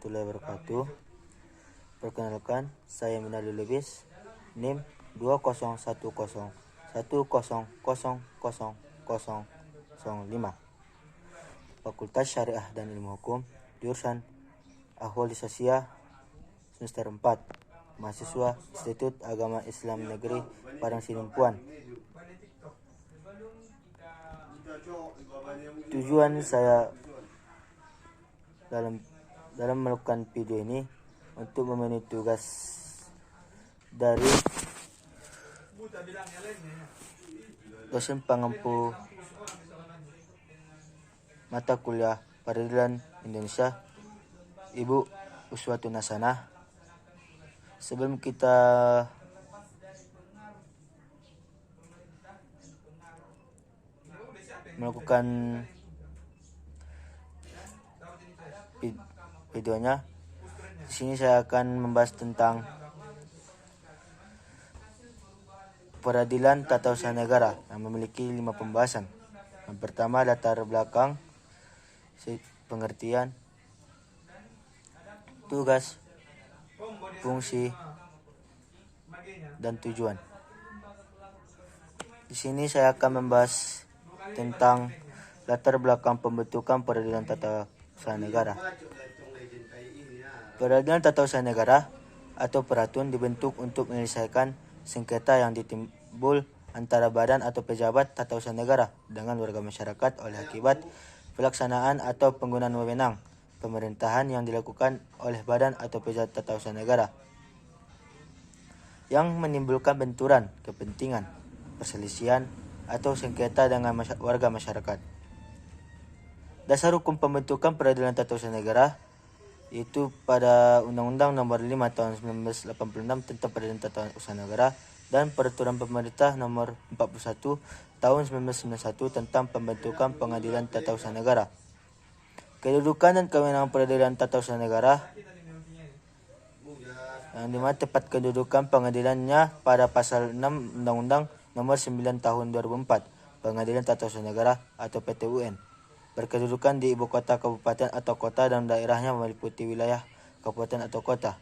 warahmatullahi wabarakatuh. Perkenalkan, saya Minalul Lubis, NIM 2010100005, Fakultas Syariah dan Ilmu Hukum, jurusan Ahwal Sosial, semester 4, mahasiswa Institut Agama Islam Negeri Padang Sidimpuan. Tujuan saya dalam melakukan video ini untuk memenuhi tugas dari dosen pengampu mata kuliah Peradilan Indonesia, Ibu Uswatun Hasanah. Sebelum kita melakukan videonya, di sini saya akan membahas tentang peradilan tata usaha negara yang memiliki 5 pembahasan. Yang pertama, latar belakang, pengertian, tugas, fungsi, dan tujuan. Di sini saya akan membahas tentang latar belakang pembentukan peradilan tata usaha negara. Peradilan tata usaha negara atau peratun dibentuk untuk menyelesaikan sengketa yang ditimbul antara badan atau pejabat tata usaha negara dengan warga masyarakat oleh akibat pelaksanaan atau penggunaan wewenang pemerintahan yang dilakukan oleh badan atau pejabat tata usaha negara yang menimbulkan benturan kepentingan, perselisihan, atau sengketa dengan warga masyarakat. Dasar hukum pembentukan peradilan tata usaha negara yaitu pada Undang-Undang Nomor 5 Tahun 1986 tentang Peradilan Tata Usaha Negara dan Peraturan Pemerintah Nomor 41 Tahun 1991 tentang Pembentukan Pengadilan Tata Usaha Negara. Kedudukan dan kewenangan Peradilan Tata Usaha Negara, yang dimana tepat kedudukan pengadilannya pada pasal 6 Undang-Undang Nomor 9 Tahun 2004 Pengadilan Tata Usaha Negara atau PTUN, berkedudukan di ibu kota kabupaten atau kota dan daerahnya meliputi wilayah kabupaten atau kota.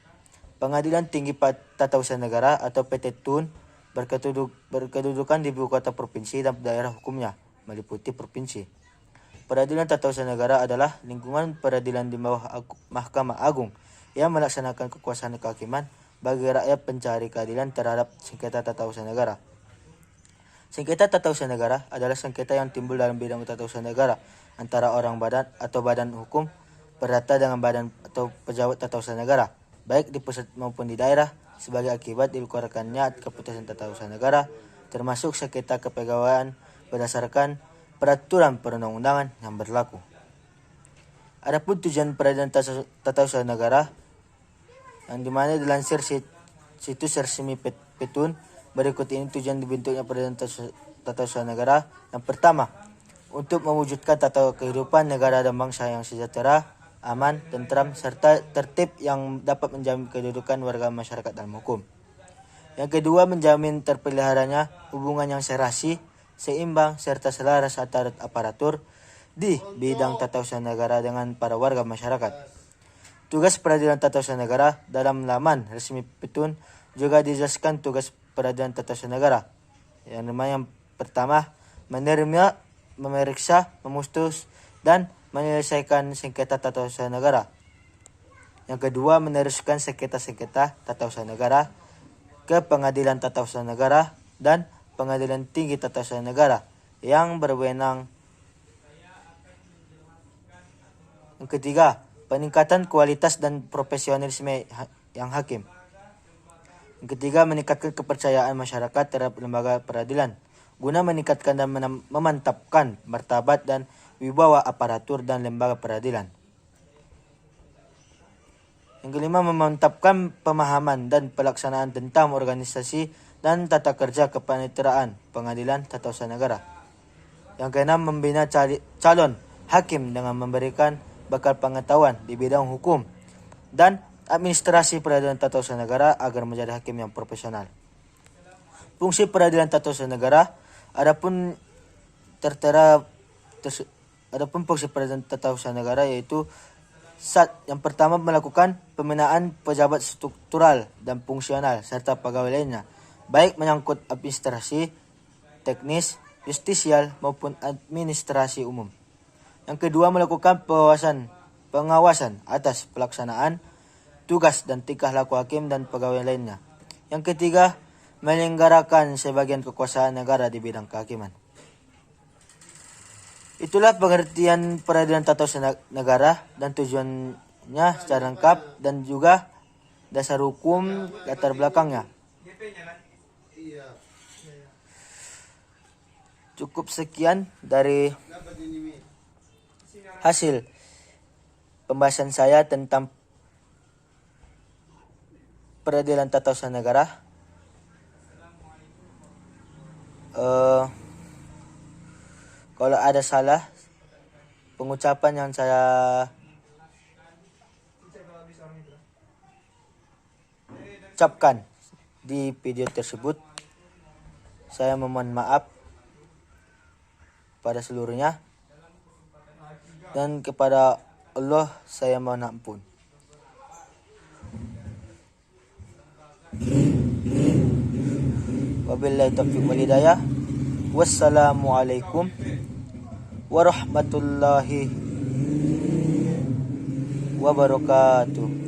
Pengadilan Tinggi Tata Usaha Negara atau PTTUN berkedudukan di ibu kota provinsi dan daerah hukumnya meliputi provinsi. Peradilan Tata Usaha Negara adalah lingkungan peradilan di bawah Mahkamah Agung yang melaksanakan kekuasaan kehakiman bagi rakyat pencari keadilan terhadap sengketa tata usaha negara. Sengketa tata usaha negara adalah sengketa yang timbul dalam bidang tata usaha negara antara orang badan atau badan hukum perdata dengan badan atau pejabat tata usaha negara, baik di pusat maupun di daerah, sebagai akibat dikeluarkannya keputusan tata usaha negara, termasuk sengketa kepegawaian berdasarkan peraturan perundang-undangan yang berlaku. Adapun tujuan peradilan tata usaha negara, yang dimana dilansir situs resmi PTUN, berikut ini tujuan dibentuknya peradilan tata usaha negara. Yang pertama, untuk mewujudkan tata kehidupan negara dan bangsa yang sejahtera, aman, tentram, serta tertib yang dapat menjamin kedudukan warga masyarakat dalam hukum. Yang kedua, menjamin terpeliharanya hubungan yang serasi, seimbang, serta selaras antara aparatur di bidang tata usaha negara dengan para warga masyarakat. Tugas peradilan tata usaha negara dalam laman resmi PTUN juga dijelaskan tugas peradilan tata usaha negara. Yang pertama, menerima, memeriksa, memutus, dan menyelesaikan sengketa tata usaha negara. Yang kedua, meneruskan sengketa-sengketa tata usaha negara ke Pengadilan Tata Usaha Negara dan Pengadilan Tinggi Tata Usaha Negara yang berwenang. Yang ketiga, peningkatan kualitas dan profesionalisme yang hakim. Yang ketiga, meningkatkan kepercayaan masyarakat terhadap lembaga peradilan guna meningkatkan dan memantapkan martabat dan wibawa aparatur dan lembaga peradilan. Yang kelima, memantapkan pemahaman dan pelaksanaan tentang organisasi dan tata kerja kepaniteraan pengadilan tata usaha negara. Yang keenam, membina calon hakim dengan memberikan bakal pengetahuan di bidang hukum dan administrasi peradilan tata usaha negara agar menjadi hakim yang profesional. Fungsi peradilan tata usaha negara, adapun fungsi peradilan tata usaha negara yaitu Yang pertama, melakukan pembinaan pejabat struktural dan fungsional serta pegawai lainnya, baik menyangkut administrasi, teknis, justisial maupun administrasi umum. Yang kedua, melakukan pengawasan atas pelaksanaan tugas dan tingkah laku hakim dan pegawai lainnya. Yang ketiga, menyelenggarakan sebagian kekuasaan negara di bidang kehakiman. Itulah pengertian peradilan tata usaha negara dan tujuannya secara lengkap dan juga dasar hukum latar belakangnya. Cukup sekian dari hasil pembahasan saya tentang peradilan tata usaha negara. Kalau ada salah pengucapan yang saya ucapkan di video tersebut, saya memohon maaf pada seluruhnya, dan kepada Allah saya mohon ampun. Wabillahi taufiq wal hidayah. Wassalamualaikum warahmatullahi wabarakatuh.